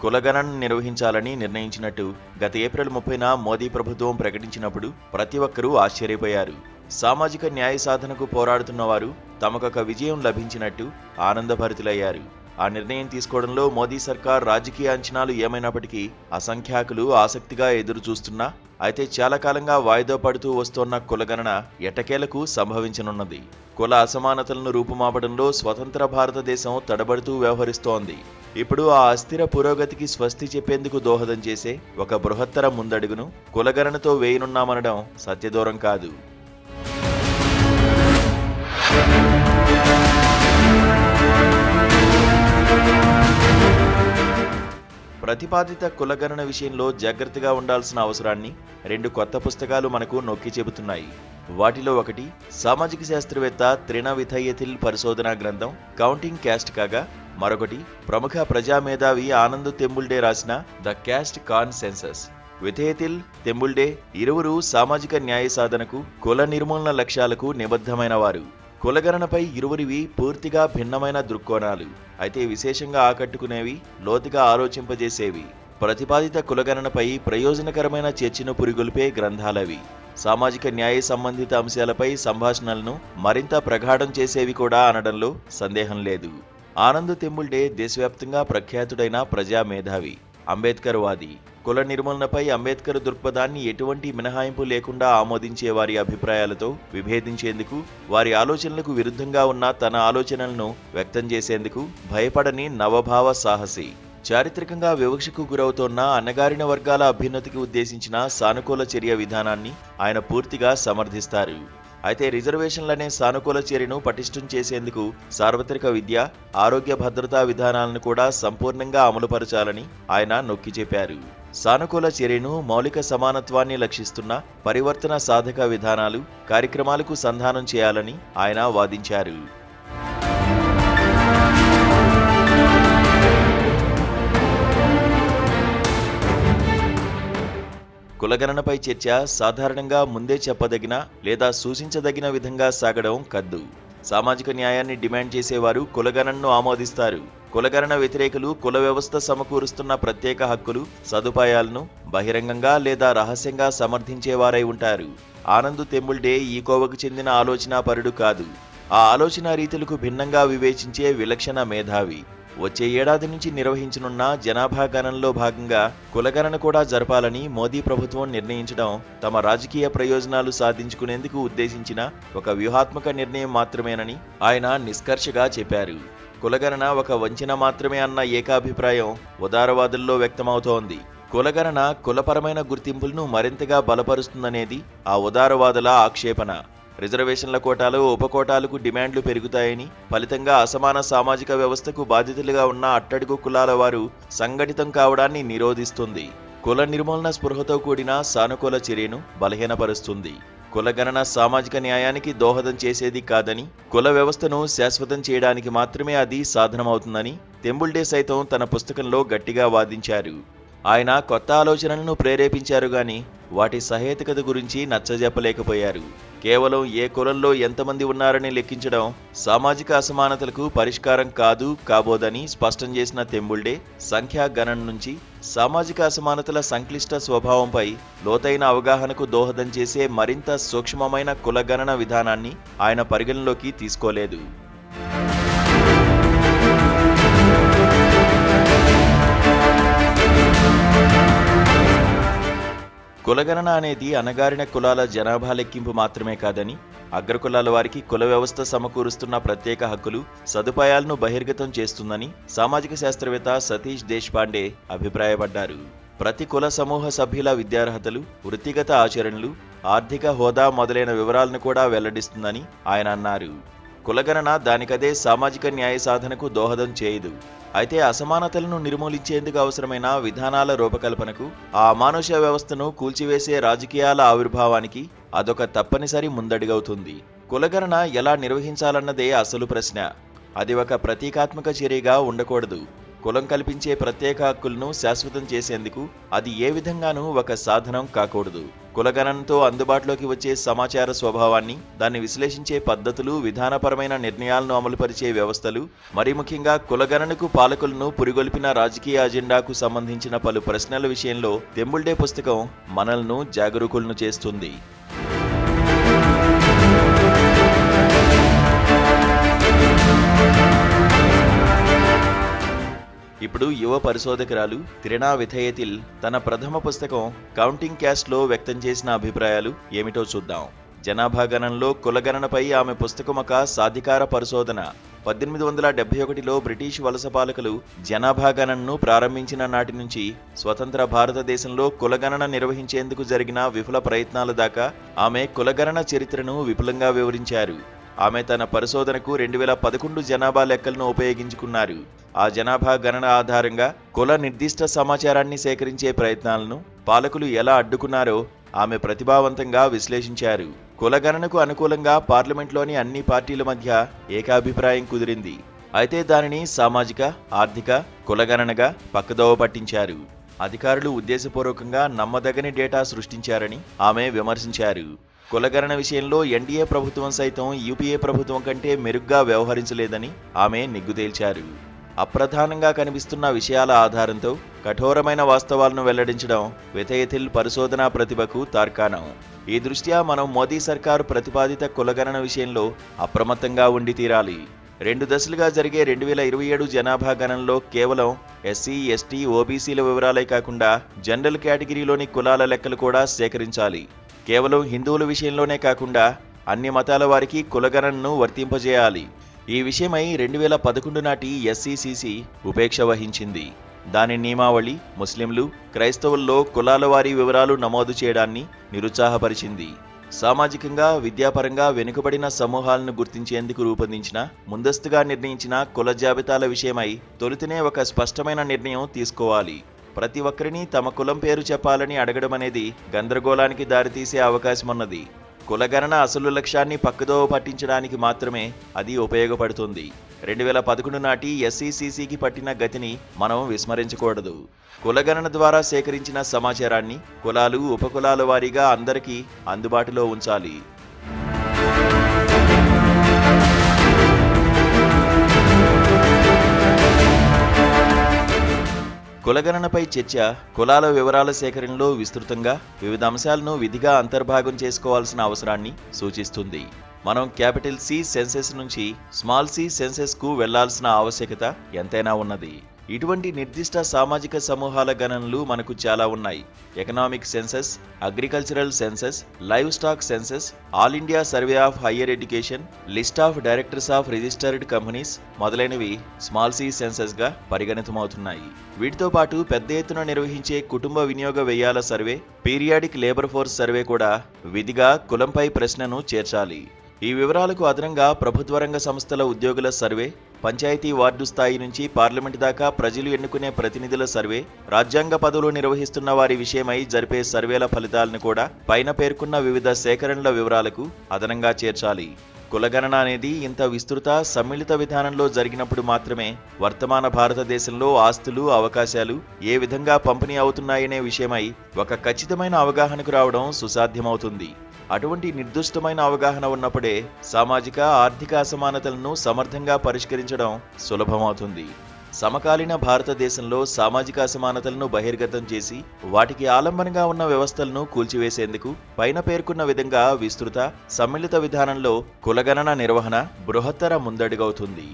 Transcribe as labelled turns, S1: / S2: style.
S1: కులగణన నిర్వహించాలని నిర్ణయించినట్టు గత ఏప్రిల్ 30న మోదీ ప్రభుత్వం ప్రకటించినప్పుడు ప్రతి ఒక్కరూ ఆశ్చర్యపోయారు. సామాజిక న్యాయ సాధనకు పోరాడుతున్న వారు తమకొక విజయం లభించినట్టు ఆనందభరితులయ్యారు. ఆ నిర్ణయం తీసుకోవడంలో మోదీ సర్కార్ రాజకీయ అంచనాలు ఏమైనప్పటికీ అసంఖ్యాకులు ఆసక్తిగా ఎదురు చూస్తున్నా, అయితే చాలా కాలంగా వాయిదా పడుతూ వస్తోన్న కులగణన ఎట్టకేలకు సంభవించనున్నది. కుల అసమానతలను రూపుమాపడంలో స్వతంత్ర భారతదేశం తడబడుతూ వ్యవహరిస్తోంది. ఇప్పుడు ఆ అస్థిర పురోగతికి స్వస్తి చెప్పేందుకు దోహదం చేసే ఒక బృహత్తర ముందడుగును కులగణనతో వేయనున్నామనడం సత్యదూరం కాదు. ప్రతిపాదిత కులగణన విషయంలో జాగ్రత్తగా ఉండాల్సిన అవసరాన్ని 2 కొత్త పుస్తకాలు మనకు నొక్కి చెబుతున్నాయి. వాటిలో ఒకటి సామాజిక శాస్త్రవేత్త త్రిణ విథయతిల్ పరిశోధనా గ్రంథం కౌంటింగ్ క్యాస్ట్ కాగా, మరొకటి ప్రముఖ ప్రజా మేధావి ఆనంద్ తెంబుల్డే రాసిన ద క్యాస్ట్ కాన్సెన్సస్. విథయతిల్, తెంబుల్డే ఇరువురు సామాజిక న్యాయ సాధనకు, కుల నిర్మూలన లక్ష్యాలకు నిబద్ధమైన వారు. కులగణనపై ఇరువురివి పూర్తిగా భిన్నమైన దృక్కోణాలు, అయితే విశేషంగా ఆకట్టుకునేవి, లోతుగా ఆలోచింపజేసేవి. ప్రతిపాదిత కులగణనపై ప్రయోజనకరమైన చర్చను పురిగొల్పే గ్రంథాలవి. సామాజిక న్యాయ సంబంధిత అంశాలపై సంభాషణలను మరింత ప్రగాఢం చేసేవి కూడా అనడంలో సందేహం లేదు. ఆనంద్ తెంబుల్డే దేశవ్యాప్తంగా ప్రఖ్యాతుడైన ప్రజా మేధావి, అంబేద్కర్ వాది. కుల నిర్మూలనపై అంబేద్కర్ దృక్పథాన్ని ఎటువంటి మినహాయింపు లేకుండా ఆమోదించే వారి అభిప్రాయాలతో విభేదించేందుకు, వారి ఆలోచనలకు విరుద్ధంగా ఉన్న తన ఆలోచనలను వ్యక్తం చేసేందుకు భయపడని నవభావ సాహసి. చారిత్రకంగా వివక్షకు గురవుతోన్న అణగారిన వర్గాల అభ్యున్నతికి ఉద్దేశించిన సానుకూల చర్య విధానాన్ని ఆయన పూర్తిగా సమర్థిస్తారు. అయితే రిజర్వేషన్లనే సానుకూల చర్యను పటిష్టం చేసేందుకు సార్వత్రిక విద్య, ఆరోగ్య భద్రతా విధానాలను కూడా సంపూర్ణంగా అమలుపరచాలని ఆయన నొక్కి చెప్పారు. సానుకూల చర్యను, మౌలిక సమానత్వాన్ని లక్షిస్తున్న పరివర్తన సాధక విధానాలు, కార్యక్రమాలకు సంధానం చేయాలని ఆయన వాదించారు. కులగణనపై చర్చ సాధారణంగా ముందే చెప్పదగిన లేదా సూచించదగిన విధంగా సాగడం కద్దు. సామాజిక న్యాయాన్ని డిమాండ్ చేసేవారు కులగణనను ఆమోదిస్తారు. కులగణన వ్యతిరేకులు కుల వ్యవస్థ సమకూరుస్తున్న ప్రత్యేక హక్కులు, సదుపాయాలను బహిరంగంగా లేదా రహస్యంగా సమర్థించేవారై ఉంటారు. ఆనంద్ తెంబుల్డే ఈ కోవకు చెందిన ఆలోచనాపరుడు కాదు. ఆ ఆలోచన రీతులకు భిన్నంగా వివేచించే విలక్షణ మేధావి. వచ్చే ఏడాది నుంచి నిర్వహించనున్న జనాభా గణనలో భాగంగా కులగణన కూడా జరపాలని మోదీ ప్రభుత్వం నిర్ణయించడం తమ రాజకీయ ప్రయోజనాలు సాధించుకునేందుకు ఉద్దేశించిన ఒక వ్యూహాత్మక నిర్ణయం మాత్రమేనని ఆయన నిష్కర్షగా చెప్పారు. కులగణన ఒక వంచన మాత్రమే అన్న ఏకాభిప్రాయం ఉదారవాదుల్లో వ్యక్తమవుతోంది. కులగణన కులపరమైన గుర్తింపులను మరింతగా బలపరుస్తుందనేది ఆ ఉదారవాదుల ఆక్షేపణ. రిజర్వేషన్ల కోటాలో ఉపకోటాలకు డిమాండ్లు పెరుగుతాయని, ఫలితంగా అసమాన సామాజిక వ్యవస్థకు బాధితులుగా ఉన్న అట్టడుగు కులాల వారు సంఘటితం కావడాన్ని నిరోధిస్తుంది. కుల నిర్మూలన స్పృహతో కూడిన సానుకూల చర్యను బలహీనపరుస్తుంది. కులగణన సామాజిక న్యాయానికి దోహదం చేసేది కాదని, కుల వ్యవస్థను శాశ్వతం చేయడానికి మాత్రమే అది సాధనమవుతుందని తెంబుల్డే సైతం తన పుస్తకంలో గట్టిగా వాదించారు. ఆయన కొత్త ఆలోచనలను ప్రేరేపించారు గాని వాటి సహేతుకత గురించి నచ్చజెప్పలేకపోయారు. కేవలం ఏ కులంలో ఎంతమంది ఉన్నారని లెక్కించడం సామాజిక అసమానతలకు పరిష్కారం కాదు, కాబోదని స్పష్టం చేసిన తెంబుల్డే సంఖ్యా గణన నుంచి సామాజిక అసమానతల సంక్లిష్ట స్వభావంపై లోతైన అవగాహనకు దోహదం చేసే మరింత సూక్ష్మమైన కులగణన విధానాన్ని ఆయన పరిగణలోకి తీసుకోలేదు. కులగణన అనేది అణగారిన కులాల జనాభా లెక్కింపు మాత్రమే కాదని, అగ్రకులాల వారికి కుల వ్యవస్థ సమకూరుస్తున్న ప్రత్యేక హక్కులు, సదుపాయాలను బహిర్గతం చేస్తుందని సామాజిక శాస్త్రవేత్త సతీష్ దేశపాండే అభిప్రాయపడ్డారు. ప్రతి కుల సమూహ సభ్యుల విద్యార్హతలు, వృత్తిగత ఆచరణలు, ఆర్థిక హోదా మొదలైన వివరాలను కూడా వెల్లడిస్తుందని ఆయన అన్నారు. కులగణన దానికదే సామాజిక న్యాయ సాధనకు దోహదం చేయదు. అయితే అసమానతలను నిర్మూలించేందుకు అవసరమైన విధానాల రూపకల్పనకు, ఆ అమానుష వ్యవస్థను కూల్చివేసే రాజకీయాల ఆవిర్భావానికి అదొక తప్పనిసరి ముందడుగవుతుంది. కులగణన ఎలా నిర్వహించాలన్నదే అసలు ప్రశ్న. అది ఒక ప్రతీకాత్మక చర్యగా ఉండకూడదు. కులం కల్పించే ప్రత్యేక హక్కులను శాశ్వతం చేసేందుకు అది ఏ విధంగానూ ఒక సాధనం కాకూడదు. కులగణనతో అందుబాటులోకి వచ్చే సమాచార స్వభావాన్ని, దాన్ని విశ్లేషించే పద్ధతులు, విధానపరమైన నిర్ణయాలను అమలుపరిచే వ్యవస్థలు, మరీ ముఖ్యంగా కులగణనకు పాలకులను పురిగొల్పిన రాజకీయ అజెండాకు సంబంధించిన పలు ప్రశ్నల విషయంలో తెంబుల్డే పుస్తకం మనల్ని జాగరూకులను చేస్తుంది. ఇప్పుడు యువ పరిశోధకురాలు తిరణా విథయతిల్ తన ప్రథమ పుస్తకం కౌంటింగ్ క్యాస్ట్లో వ్యక్తం చేసిన అభిప్రాయాలు ఏమిటో చూద్దాం. జనాభా గణనలో కులగణనపై ఆమె పుస్తకం ఒక సాధికార పరిశోధన. 1871లో బ్రిటిష్ వలస పాలకులు జనాభా గణనను ప్రారంభించిన నాటి నుంచి స్వతంత్ర భారతదేశంలో కులగణన నిర్వహించేందుకు జరిగిన విఫల ప్రయత్నాల దాకా ఆమె కులగణన చరిత్రను విపులంగా వివరించారు. ఆమె తన పరిశోధనకు 2011 జనాభా లెక్కలను ఉపయోగించుకున్నారు. ఆ జనాభా గణన ఆధారంగా కుల నిర్దిష్ట సమాచారాన్ని సేకరించే ప్రయత్నాలను పాలకులు ఎలా అడ్డుకున్నారో ఆమె ప్రతిభావంతంగా విశ్లేషించారు. కులగణనకు అనుకూలంగా పార్లమెంట్లోని అన్ని పార్టీల మధ్య ఏకాభిప్రాయం కుదిరింది. అయితే దానిని సామాజిక, ఆర్థిక కులగణనగా పక్కదోవ పట్టించారు. అధికారులు ఉద్దేశపూర్వకంగా నమ్మదగని డేటా సృష్టించారని ఆమె విమర్శించారు. కులగణన విషయంలో ఎన్డీఏ ప్రభుత్వం సైతం యూపీఏ ప్రభుత్వం కంటే మెరుగ్గా వ్యవహరించలేదని ఆమె నిగ్గుతేల్చారు. అప్రధానంగా కనిపిస్తున్న విషయాల ఆధారంతో కఠోరమైన వాస్తవాలను వెల్లడించడం విథయతిల్ పరిశోధనా ప్రతిభకు తార్కాణం. ఈ దృష్ట్యా మనం మోదీ సర్కారు ప్రతిపాదిత కులగణన విషయంలో అప్రమత్తంగా ఉండి తీరాలి. 2 దశలుగా జరిగే 2027 జనాభా గణనలో కేవలం ఎస్సీ, ఎస్టీ, ఓబీసీల వివరాలే కాకుండా జనరల్ కేటగిరీలోని కులాల లెక్కలు కూడా సేకరించాలి. కేవలం హిందువుల విషయంలోనే కాకుండా అన్ని మతాల వారికి కులగణనను వర్తింపజేయాలి. ఈ విషయమై 2011 నాటి ఎస్సీసీసీ ఉపేక్ష వహించింది. దాని నియమావళి ముస్లింలు, క్రైస్తవుల్లో కులాల వారీ వివరాలు నమోదు చేయడాన్ని నిరుత్సాహపరిచింది. సామాజికంగా, విద్యాపరంగా వెనుకబడిన సమూహాలను గుర్తించేందుకు రూపొందించిన, ముందస్తుగా నిర్ణయించిన కుల జాబితాల విషయమై తొలుతనే ఒక స్పష్టమైన నిర్ణయం తీసుకోవాలి. ప్రతి ఒక్కరిని తమ కులం పేరు చెప్పాలని అడగడం అనేది గందరగోళానికి దారితీసే అవకాశమున్నది. కులగణన అసలు లక్ష్యాన్ని పక్కదోవ పట్టించడానికి మాత్రమే అది ఉపయోగపడుతుంది. 2011 నాటి ఎస్సీసీసీకి పట్టిన గతిని మనం విస్మరించకూడదు. కులగణన ద్వారా సేకరించిన సమాచారాన్ని కులాలు, ఉపకులాల వారీగా అందరికీ అందుబాటులో ఉంచాలి. కులగణనపై చర్చ కులాల వివరాల సేకరణలో విస్తృతంగా వివిధ అంశాలను విధిగా అంతర్భాగం చేసుకోవాల్సిన అవసరాన్ని సూచిస్తుంది. మనం క్యాపిటల్ సి సెన్సెస్ నుంచి స్మాల్ సి సెన్సెస్కు వెళ్లాల్సిన ఆవశ్యకత ఎంతైనా ఉన్నది. ఇటువంటి నిర్దిష్ట సామాజిక సమూహాల గణనలు మనకు చాలా ఉన్నాయి. Economic census, agricultural census, livestock census, all India survey of higher education, list of directors of registered companies మొదలైనవి స్మాల్ సి సెన్సెస్గా పరిగణితమవుతున్నాయి. వీటితో పాటు పెద్ద ఎత్తున నిర్వహించే కుటుంబ వినియోగ వ్యయాల survey, periodic labour force survey కూడా విధిగా కులంపై ప్రశ్నను చేర్చాలి. ఈ వివరాలకు అదనంగా ప్రభుత్వ రంగ సంస్థల ఉద్యోగుల సర్వే, పంచాయతీ వార్డు స్థాయి నుంచి పార్లమెంటు దాకా ప్రజలు ఎన్నుకునే ప్రతినిధుల సర్వే, రాజ్యాంగ పదవులు నిర్వహిస్తున్న వారి విషయమై జరిపే సర్వేల ఫలితాలను కూడా పైన పేర్కొన్న వివిధ సేకరణల వివరాలకు అదనంగా చేర్చాలి. కులగణన అనేది ఇంత విస్తృత, సమ్మిళిత విధానంలో జరిగినప్పుడు మాత్రమే వర్తమాన భారతదేశంలో ఆస్తులు, అవకాశాలు ఏ విధంగా పంపిణీ అవుతున్నాయనే విషయమై ఒక ఖచ్చితమైన అవగాహనకు రావడం సుసాధ్యమవుతుంది. అటువంటి నిర్దిష్టమైన అవగాహన ఉన్నప్పుడే సామాజిక, ఆర్థిక అసమానతలను సమర్థంగా పరిష్కరించడం సులభమవుతుంది. సమకాలీన భారతదేశంలో సామాజిక అసమానతలను బహిర్గతం చేసి వాటికి ఆలంబనగా ఉన్న వ్యవస్థలను కూల్చివేసేందుకు పైన పేర్కొన్న విధంగా విస్తృత, సమ్మిళిత విధానంలో కులగణన నిర్వహణ బృహత్తర ముందడుగవుతుంది.